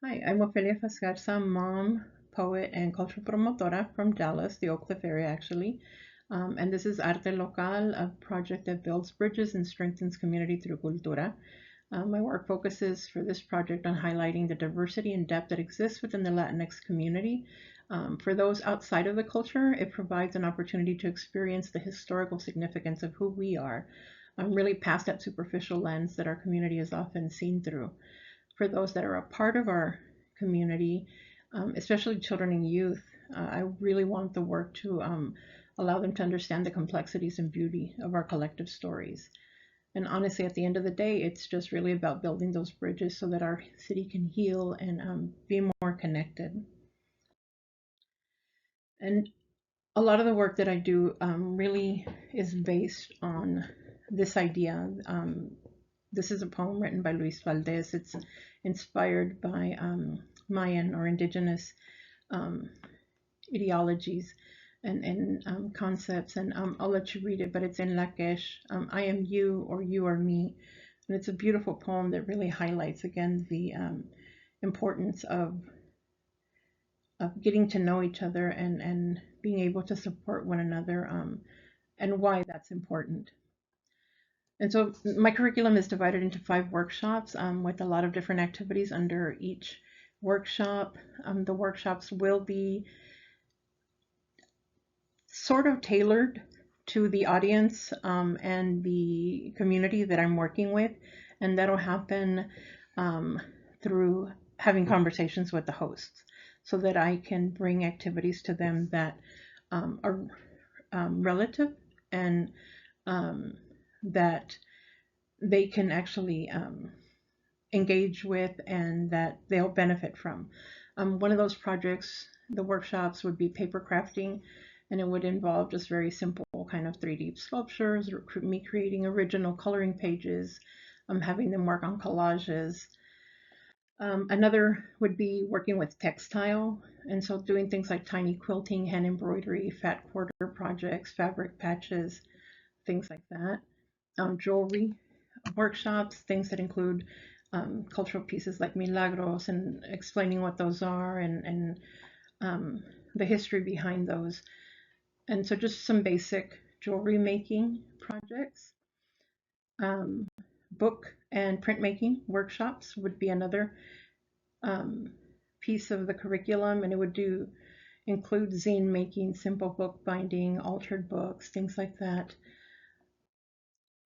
Hi, I'm Ofelia Fascarza, mom, poet, and cultural promotora from Dallas, the Oak Cliff area, actually. And this is Arte Local, a project that builds bridges and strengthens community through cultura. My work focuses for this project on highlighting the diversity and depth that exists within the Latinx community. For those outside of the culture, it provides an opportunity to experience the historical significance of who we are, really past that superficial lens that our community is often seen through. For those that are a part of our community, especially children and youth, I really want the work to allow them to understand the complexities and beauty of our collective stories. And honestly, at the end of the day, it's just really about building those bridges so that our city can heal and be more connected. And a lot of the work that I do really is based on this idea. This is a poem written by Luis Valdez. It's inspired by Mayan or indigenous um, ideologies and concepts. And I'll let you read it, but it's in Lakesh. I am you or you are me. And it's a beautiful poem that really highlights, again, the importance of getting to know each other and being able to support one another, and why that's important. And so my curriculum is divided into 5 workshops, with a lot of different activities under each workshop. The workshops will be sort of tailored to the audience, and the community that I'm working with, and that'll happen um, through having conversations with the hosts so that I can bring activities to them that are relative and um, that they can actually engage with and that they'll benefit from. One of those projects, the workshops, would be paper crafting, and it would involve just very simple kind of 3D sculptures, me creating original coloring pages, having them work on collages. Another would be working with textile, and so doing things like tiny quilting, hand embroidery, fat quarter projects, fabric patches, things like that. Jewelry workshops, things that include cultural pieces like milagros and explaining what those are and um, the history behind those. And so just some basic jewelry making projects. Um, Book and printmaking workshops would be another um, piece of the curriculum, and it would do include zine making, simple book binding, altered books, things like that.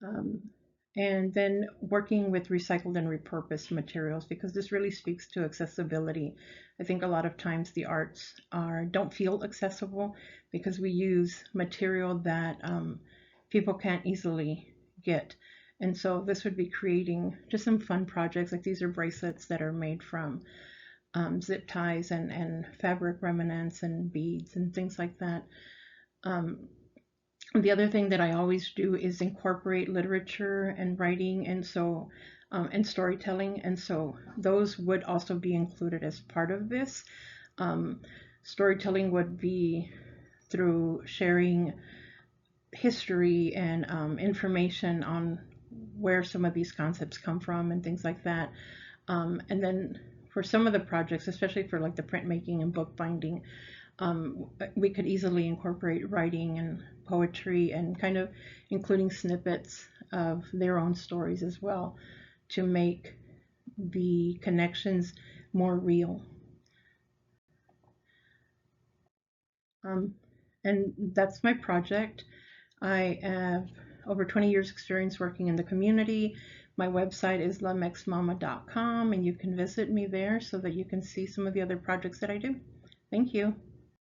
Um, and then working with recycled and repurposed materials, because this really speaks to accessibility. I think a lot of times the arts don't feel accessible because we use material that people can't easily get. And so this would be creating just some fun projects. Like, these are bracelets that are made from zip ties and fabric remnants and beads and things like that. Um, the other thing that I always do is incorporate literature and writing, and storytelling, and so those would also be included as part of this. Um, Storytelling would be through sharing history and information on where some of these concepts come from and things like that. And then for some of the projects, especially for like the printmaking and bookbinding, we could easily incorporate writing and poetry and kind of including snippets of their own stories as well to make the connections more real. Um, and that's my project. I have over 20 years experience working in the community. My website is lamexmama.com, and you can visit me there so that you can see some of the other projects that I do. Thank you.